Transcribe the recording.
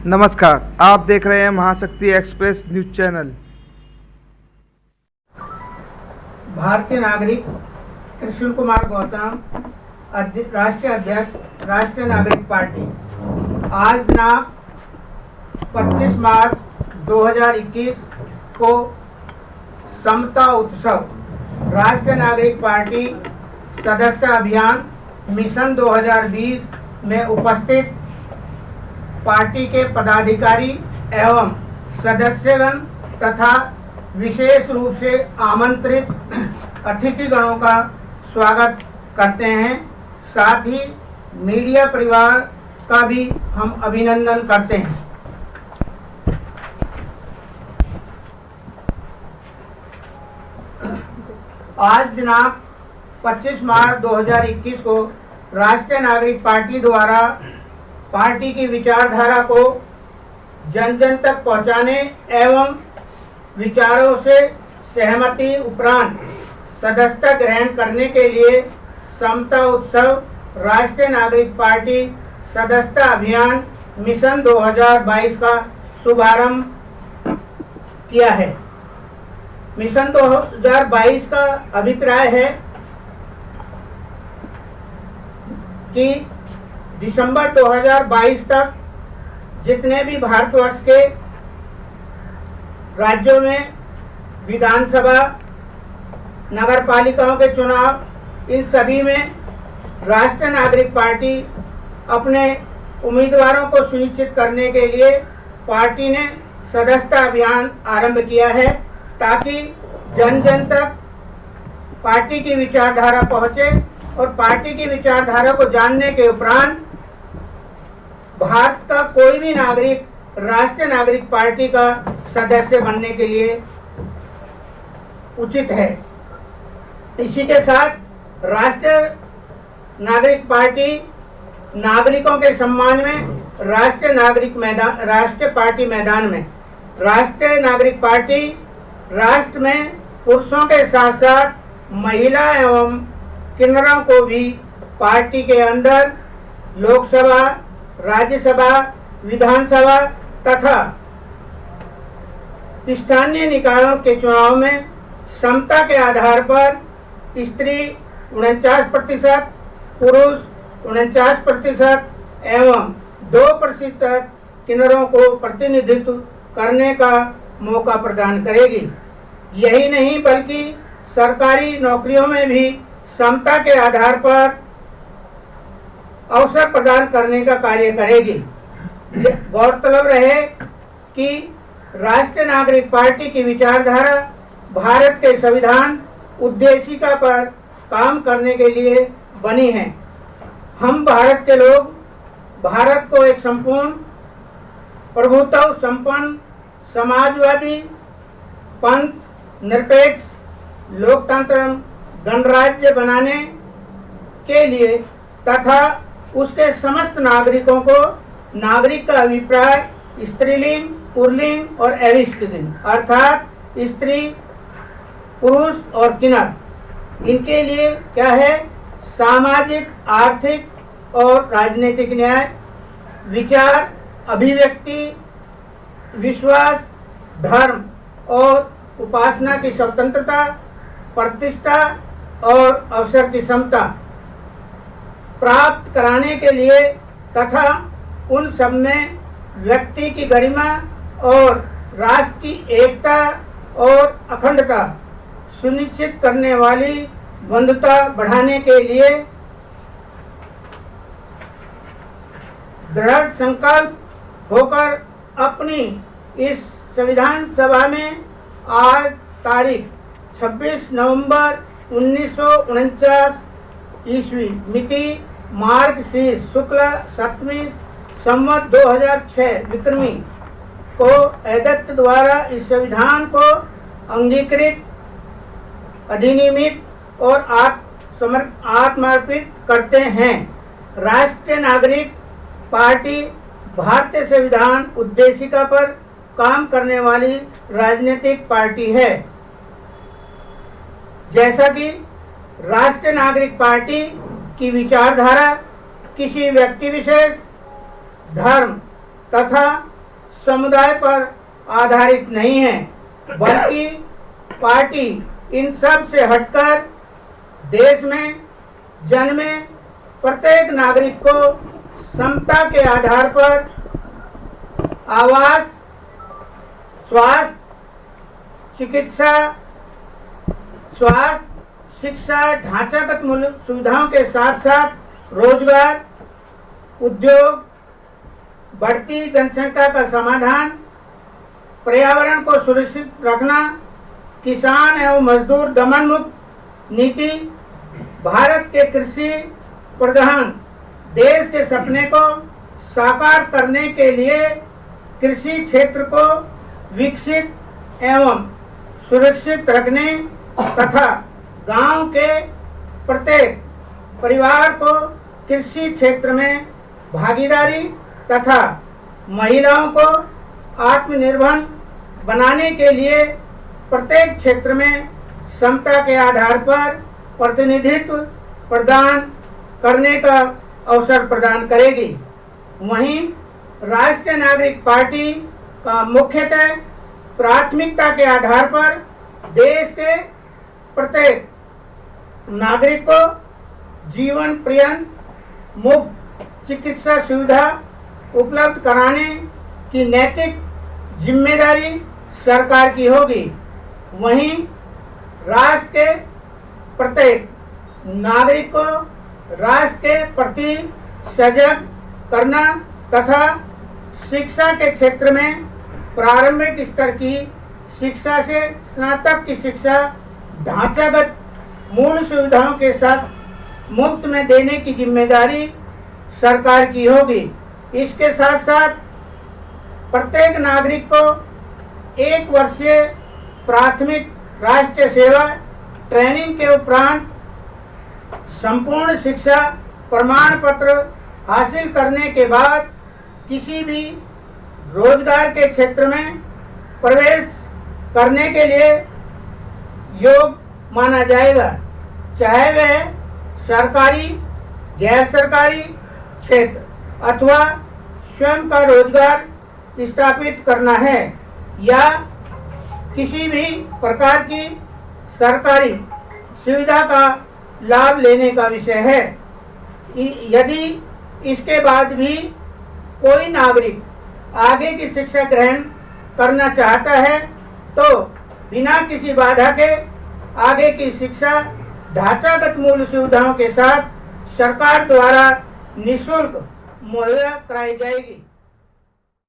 नमस्कार, आप देख रहे हैं महाशक्ति एक्सप्रेस न्यूज चैनल। भारतीय नागरिक कृष्ण कुमार गौतम, राष्ट्रीय अध्यक्ष राष्ट्रीय नागरिक पार्टी। आज दिनांक 25 मार्च 2021 को समता उत्सव राष्ट्रीय नागरिक पार्टी सदस्यता अभियान मिशन 2020 में उपस्थित पार्टी के पदाधिकारी एवं सदस्यगण तथा विशेष रूप से आमंत्रित अतिथिगणों का स्वागत करते हैं। साथ ही मीडिया परिवार का भी हम अभिनंदन करते हैं। आज दिनांक 25 मार्च 2021 को राष्ट्रीय नागरिक पार्टी द्वारा पार्टी की विचारधारा को जन जन तक पहुंचाने एवं विचारों से सहमति उपरांत सदस्यता ग्रहण करने के लिए समता उत्सव राष्ट्रीय नागरिक पार्टी सदस्यता अभियान मिशन 2022 का शुभारंभ किया है। मिशन 2022 का अभिप्राय है कि दिसंबर 2022 तक जितने भी भारतवर्ष के राज्यों में विधानसभा नगर पालिकाओं के चुनाव, इन सभी में राष्ट्रीय नागरिक पार्टी अपने उम्मीदवारों को सुनिश्चित करने के लिए पार्टी ने सदस्यता अभियान आरंभ किया है, ताकि जन जन तक पार्टी की विचारधारा पहुंचे और पार्टी की विचारधारा को जानने के उपरांत भारत का कोई भी नागरिक राष्ट्रीय नागरिक पार्टी का सदस्य बनने के लिए उचित है। इसी के साथ राष्ट्रीय नागरिक पार्टी नागरिकों के सम्मान में राष्ट्रीय पार्टी मैदान में राष्ट्रीय नागरिक पार्टी राष्ट्र में पुरुषों के साथ साथ महिला एवं किन्नरों को भी पार्टी के अंदर लोकसभा, राज्यसभा, विधानसभा तथा स्थानीय निकायों के चुनाव में समता के आधार पर स्त्री 49%, पुरुष 49% एवं 2% किन्नरों को प्रतिनिधित्व करने का मौका प्रदान करेगी। यही नहीं बल्कि सरकारी नौकरियों में भी समता के आधार पर अवसर प्रदान करने का कार्य करेगी। गौरतलब रहे कि राष्ट्रीय नागरिक पार्टी की विचारधारा भारत के संविधान उद्देशिका पर काम करने के लिए बनी है। हम भारत के लोग भारत को एक संपूर्ण प्रभुत्व संपन्न समाजवादी पंथ निरपेक्ष लोकतंत्र गणराज्य बनाने के लिए तथा उसके समस्त नागरिकों को नागरिक का अभिप्राय स्त्रीलिंग, पुल्लिंग और अभिष्टलिंग अर्थात स्त्री, पुरुष और किन्नर, इनके लिए क्या है, सामाजिक, आर्थिक और राजनीतिक न्याय, विचार, अभिव्यक्ति, विश्वास, धर्म और उपासना की स्वतंत्रता, प्रतिष्ठा और अवसर की समता प्राप्त कराने के लिए तथा उन सब में व्यक्ति की गरिमा और राष्ट्र की एकता और अखंडता सुनिश्चित करने वाली बंधुता बढ़ाने के लिए दृढ़ संकल्प होकर अपनी इस संविधान सभा में आज तारीख 26 नवंबर 1949 ईस्वी मिति मार्गशीर्ष शुक्ल 7वीं संवत 2006 विक्रमी को अध्यक्ष द्वारा इस संविधान को अंगीकृत, अधिनियमित और आत्मर्पित करते हैं। राष्ट्रीय नागरिक पार्टी भारतीय संविधान उद्देशिका पर काम करने वाली राजनीतिक पार्टी है। जैसा कि राष्ट्रीय नागरिक पार्टी की विचारधारा किसी व्यक्ति विशेष, धर्म तथा समुदाय पर आधारित नहीं है, बल्कि पार्टी इन सब से हटकर देश में जन्मे प्रत्येक नागरिक को समता के आधार पर आवास, स्वास्थ्य, शिक्षा, ढांचागत मूलभूत सुविधाओं के साथ साथ रोजगार, उद्योग, बढ़ती जनसंख्या का समाधान, पर्यावरण को सुरक्षित रखना, किसान एवं मजदूर दमन मुक्त नीति, भारत के कृषि प्रधान देश के सपने को साकार करने के लिए कृषि क्षेत्र को विकसित एवं सुरक्षित रखने तथा गांव के प्रत्येक परिवार को कृषि क्षेत्र में भागीदारी तथा महिलाओं को आत्मनिर्भर बनाने के लिए प्रत्येक क्षेत्र में समता के आधार पर प्रतिनिधित्व प्रदान करने का अवसर प्रदान करेगी। वहीं राष्ट्रीय नागरिक पार्टी का मुख्यतः प्राथमिकता के आधार पर देश के प्रत्येक नागरिक को जीवन पर्यंत मुफ्त चिकित्सा सुविधा उपलब्ध कराने की नैतिक जिम्मेदारी सरकार की होगी। वहीं राष्ट्र के प्रत्येक नागरिक को राष्ट्र के प्रति सजग करना तथा शिक्षा के क्षेत्र में प्रारंभिक स्तर की शिक्षा से स्नातक की शिक्षा ढांचागत मूल सुविधाओं के साथ मुफ्त में देने की जिम्मेदारी सरकार की होगी। इसके साथ साथ प्रत्येक नागरिक को 1 वर्षीय प्राथमिक राष्ट्रीय सेवा ट्रेनिंग के उपरांत संपूर्ण शिक्षा प्रमाण पत्र हासिल करने के बाद किसी भी रोजगार के क्षेत्र में प्रवेश करने के लिए योग्य माना जाएगा, चाहे वह सरकारी, गैर सरकारी क्षेत्र अथवा स्वयं का रोजगार स्थापित करना है या किसी भी प्रकार की सरकारी सुविधा का लाभ लेने का विषय है। यदि इसके बाद भी कोई नागरिक आगे की शिक्षा ग्रहण करना चाहता है तो बिना किसी बाधा के आगे की शिक्षा ढांचागत मूल सुविधाओं के साथ सरकार द्वारा निःशुल्क मुहैया कराई जाएगी।